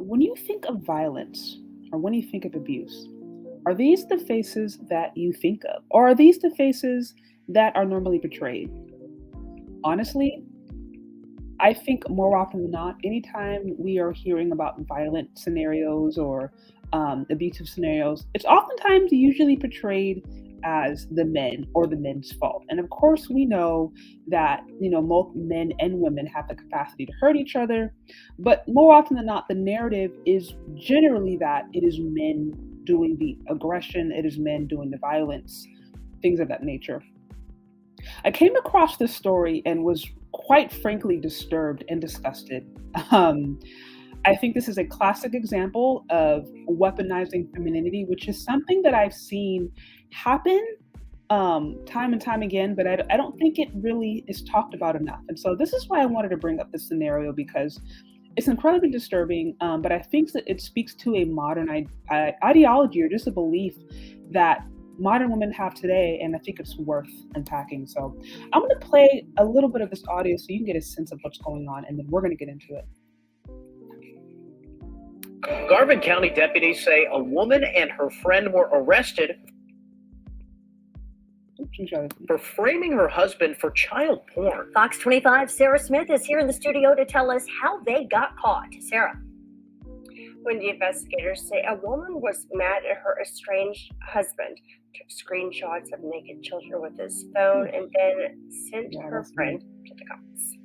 when you think of violence or when you think of abuse, are these the faces that you think of? Or are these the faces that are normally portrayed? Honestly, I think more often than not, anytime we are hearing about violent scenarios or abusive scenarios, it's oftentimes usually portrayed as the men or the men's fault. And of course, we know that both men and women have the capacity to hurt each other, but more often than not, the narrative is generally that it is men doing the aggression, it is men doing the violence, things of that nature. I came across this story and was quite frankly disturbed and disgusted. Um, I think this is a classic example of weaponizing femininity, which is something that I've seen happen time and time again, but I don't think it really is talked about enough. And so this is why I wanted to bring up this scenario because it's incredibly disturbing, but I think that it speaks to a modern ideology or just a belief that modern women have today, and I think it's worth unpacking. So I'm going to play a little bit of this audio so you can get a sense of what's going on, and then we're going to get into it. Garvin County deputies say a woman and her friend were arrested for framing her husband for child porn. Fox 25's Sarah Smith is here in the studio to tell us how they got caught. Sarah. When the investigators say a woman was mad at her estranged husband, took screenshots of naked children with his phone, and then sent her friend to the cops.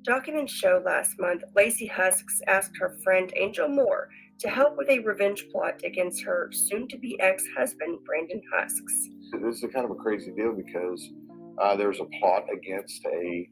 Documents show last month Lacey Husks asked her friend Angel Moore to help with a revenge plot against her soon-to-be ex-husband, Brandon Husks. This is kind of a crazy deal because there's a plot against a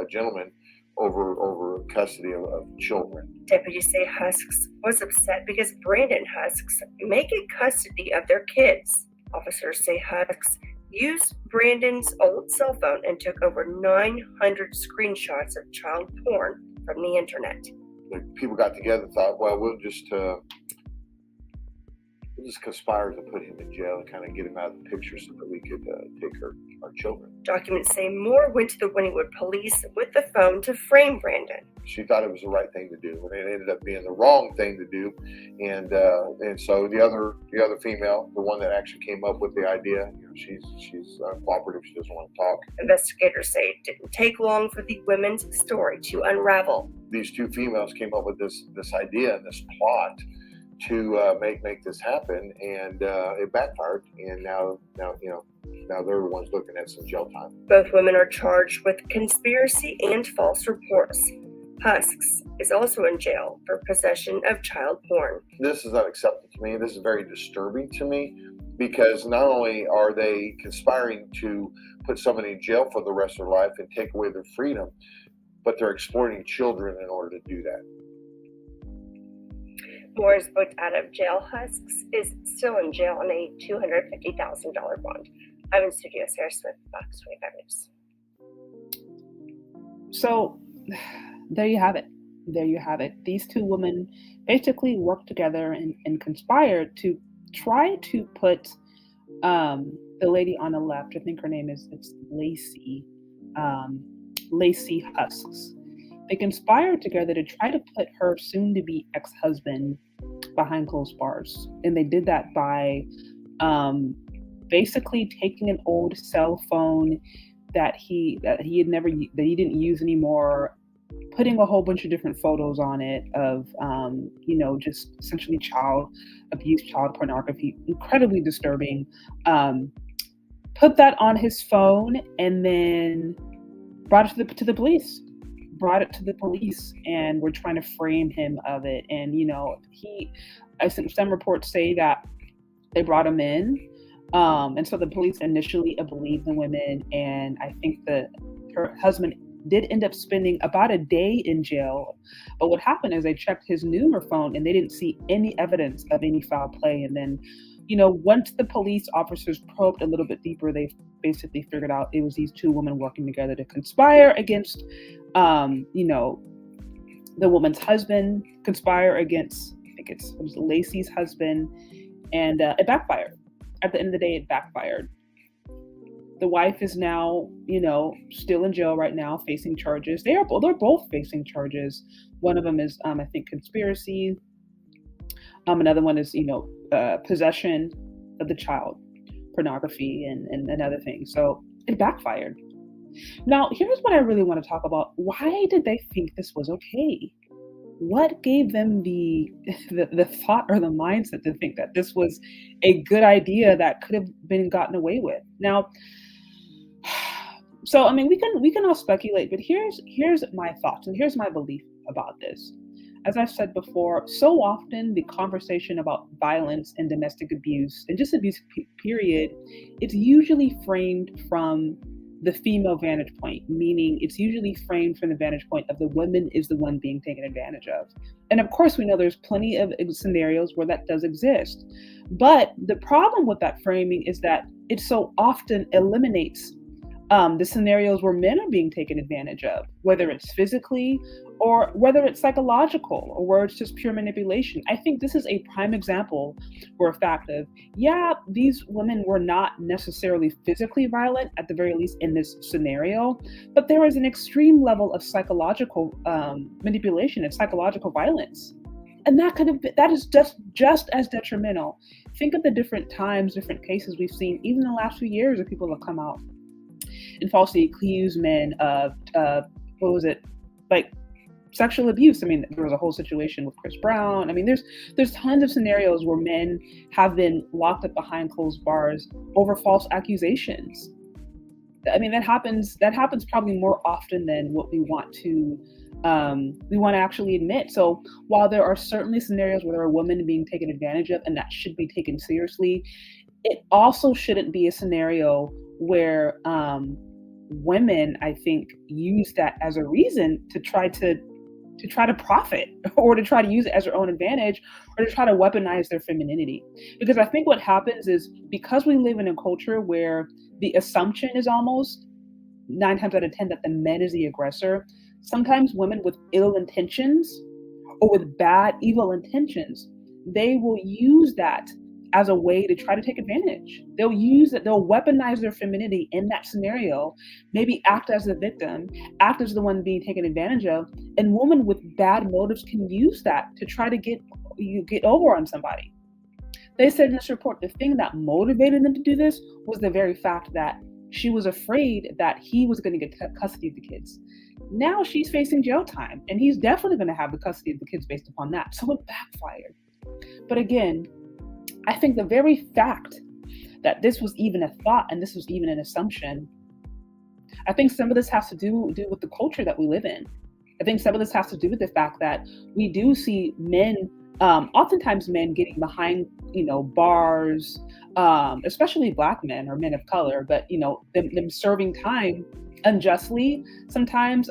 gentleman over custody of children. Deputies say Husks was upset because Brandon Husks may get custody of their kids. Officers say Husks used Brandon's old cell phone and took over 900 screenshots of child porn from the internet. People got together and thought, well, we'll just conspire to put him in jail and kind of get him out of the picture so that we could take our children. Documents say Moore went to the Wynnewood police with the phone to frame Brandon. She thought it was the right thing to do, and it ended up being the wrong thing to do. And so the other female, the one that actually came up with the idea, she's cooperative. She doesn't want to talk. Investigators say it didn't take long for the women's story to unravel. These two females came up with this idea and this plot to make this happen, and it backfired. And now they're the ones looking at some jail time. Both women are charged with conspiracy and false reports. Husks is also in jail for possession of child porn. This is unacceptable to me. This is very disturbing to me because not only are they conspiring to put somebody in jail for the rest of their life and take away their freedom, but they're exploiting children in order to do that. Moore is booked out of jail. Husks is still in jail on a $250,000 bond. I'm in studio, Sarah Smith, Fox 25 News. So there you have it. These two women basically worked together and conspired to try to put the lady on the left, I think her name is Lacey Husks. They conspired together to try to put her soon-to-be ex-husband behind closed bars. And they did that by basically taking an old cell phone that he didn't use anymore, putting a whole bunch of different photos on it of just essentially child abuse, child pornography, incredibly disturbing. Put that on his phone and then brought it to the police. And we're trying to frame him of it. And some reports say that they brought him in, and so the police initially believed the women, and I think that her husband did end up spending about a day in jail. But what happened is they checked his newer phone and they didn't see any evidence of any foul play. And then once the police officers probed a little bit deeper, they basically figured out it was these two women working together to conspire against, the woman's husband, conspire against, it was Lacey's husband, and it backfired. At the end of the day, it backfired. The wife is now, still in jail right now, facing charges. They're both facing charges. One of them is, I think, conspiracy. Another one is, possession of the child, pornography, and other things. So it backfired. Now, here's what I really want to talk about. Why did they think this was okay? What gave them the thought or the mindset to think that this was a good idea that could have been gotten away with? Now, so I mean, we can all speculate, but here's my thoughts and here's my belief about this. As I've said before, so often the conversation about violence and domestic abuse and just abuse period, it's usually framed from the female vantage point, meaning it's usually framed from the vantage point of the woman is the one being taken advantage of. And of course, we know there's plenty of scenarios where that does exist. But the problem with that framing is that it so often eliminates the scenarios where men are being taken advantage of, whether it's physically or whether it's psychological or where it's just pure manipulation. I think this is a prime example or a fact of, these women were not necessarily physically violent, at the very least in this scenario, but there is an extreme level of psychological manipulation and psychological violence. And that is just as detrimental. Think of the different times, different cases we've seen, even in the last few years, that people have come out and falsely accuse men of sexual abuse. I mean, there was a whole situation with Chris Brown. I mean, there's tons of scenarios where men have been locked up behind closed bars over false accusations. I mean, that happens probably more often than what we want to actually admit. So while there are certainly scenarios where there are women being taken advantage of, and that should be taken seriously, it also shouldn't be a scenario where women, I think, use that as a reason to try to profit or to try to use it as their own advantage or to try to weaponize their femininity. Because I think what happens is, because we live in a culture where the assumption is almost 9 times out of 10 that the man is the aggressor, sometimes women with ill intentions or with bad, evil intentions, they will use that as a way to try to take advantage. They'll use it, they'll weaponize their femininity in that scenario, maybe act as the victim, act as the one being taken advantage of, and women with bad motives can use that to try to get over on somebody. They said in this report, the thing that motivated them to do this was the very fact that she was afraid that he was going to get custody of the kids. Now she's facing jail time, and he's definitely going to have the custody of the kids based upon that. So it backfired. But again, I think the very fact that this was even a thought and this was even an assumption, I think some of this has to do with the culture that we live in. I think some of this has to do with the fact that we do see men, oftentimes men getting behind, bars, especially Black men or men of color, but, them serving time unjustly, sometimes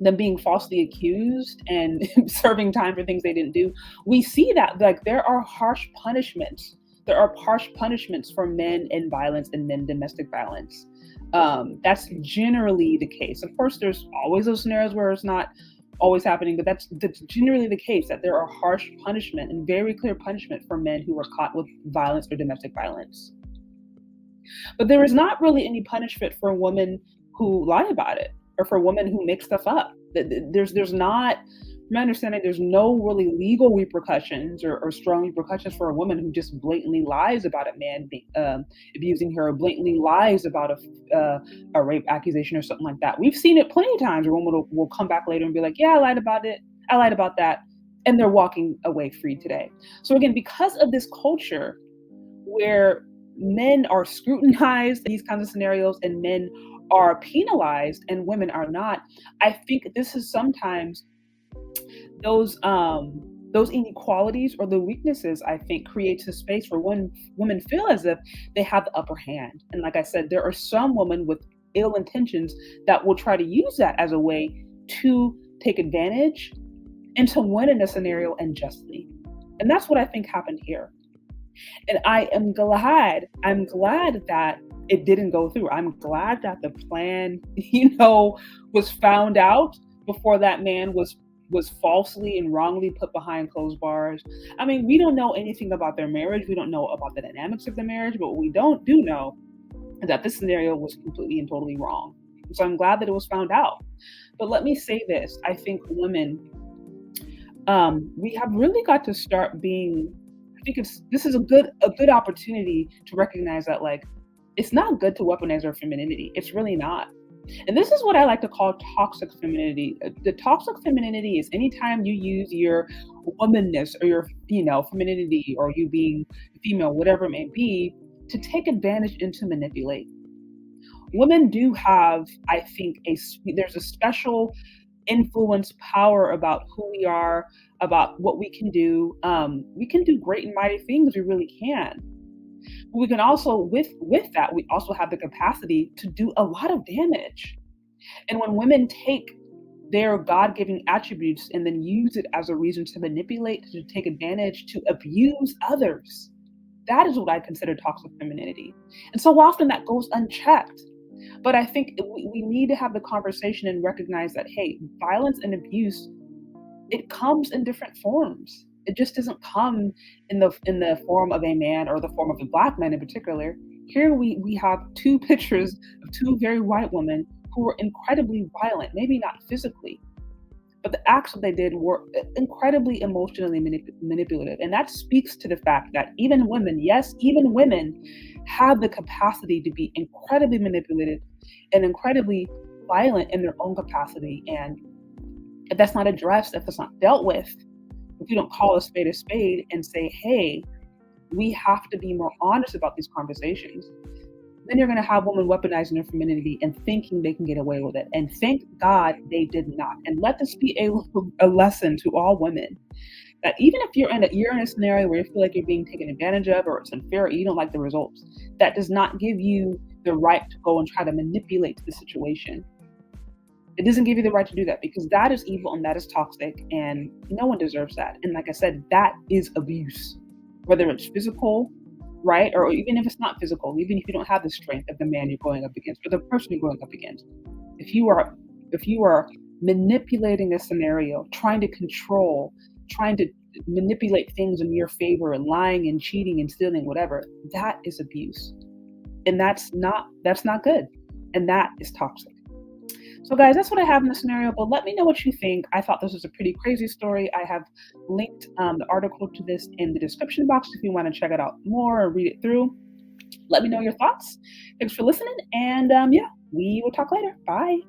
them being falsely accused and serving time for things they didn't do. We see that, like, there are harsh punishments. There are harsh punishments for men in violence and men domestic violence. That's generally the case. Of course, there's always those scenarios where it's not always happening, but that's generally the case, that there are harsh punishment and very clear punishment for men who are caught with violence or domestic violence. But there is not really any punishment for women who lie about it, or for women who make stuff up. There's not, from my understanding, there's no really legal repercussions or strong repercussions for a woman who just blatantly lies about a man abusing her, or blatantly lies about a rape accusation or something like that. We've seen it plenty of times where women will come back later and be like, yeah, I lied about it. I lied about that. And they're walking away free today. So again, because of this culture where men are scrutinized in these kinds of scenarios and men are penalized and women are not, I think this is sometimes those inequalities or the weaknesses, I think, creates a space where women feel as if they have the upper hand. And like I said, there are some women with ill intentions that will try to use that as a way to take advantage and to win in a scenario unjustly. And that's what I think happened here. And I am glad that it didn't go through. I'm glad that the plan, was found out before that man was falsely and wrongly put behind closed bars. I mean, we don't know anything about their marriage. We don't know about the dynamics of the marriage, but what we do know that this scenario was completely and totally wrong. So I'm glad that it was found out. But let me say this, I think women, we have really got to start being, I think this is a good opportunity to recognize that, like, it's not good to weaponize our femininity. It's really not. And this is what I like to call toxic femininity. The toxic femininity is anytime you use your womanness or your, femininity, or you being female, whatever it may be, to take advantage and to manipulate. Women do have, I think, there's a special influence power about who we are, about what we can do. We can do great and mighty things. We really can. We can also, with that, we also have the capacity to do a lot of damage. And when women take their God-given attributes and then use it as a reason to manipulate, to take advantage, to abuse others, that is what I consider toxic femininity. And so often that goes unchecked. But I think we need to have the conversation and recognize that, hey, violence and abuse, it comes in different forms. It just doesn't come in the form of a man, or the form of a Black man in particular. Here we have two pictures of two very white women who were incredibly violent, maybe not physically, but the acts that they did were incredibly emotionally manipulative. And that speaks to the fact that even women, yes, even women have the capacity to be incredibly manipulative and incredibly violent in their own capacity. And if that's not addressed, if it's not dealt with, if we don't call a spade and say, hey, we have to be more honest about these conversations, then you're going to have women weaponizing their femininity and thinking they can get away with it. And thank God they did not. And let this be a lesson to all women, that even if you're in a scenario where you feel like you're being taken advantage of, or it's unfair, or you don't like the results, that does not give you the right to go and try to manipulate the situation. It doesn't give you the right to do that, because that is evil and that is toxic, and no one deserves that. And like I said, that is abuse, whether it's physical, right? Or even if it's not physical, even if you don't have the strength of the man you're going up against, or the person you're going up against. If you are manipulating a scenario, trying to control, trying to manipulate things in your favor, and lying and cheating and stealing, whatever, that is abuse. And that's not good. And that is toxic. So guys, that's what I have in the scenario, but let me know what you think. I thought this was a pretty crazy story. I have linked the article to this in the description box if you want to check it out more or read it through. Let me know your thoughts. Thanks for listening, and we will talk later. Bye.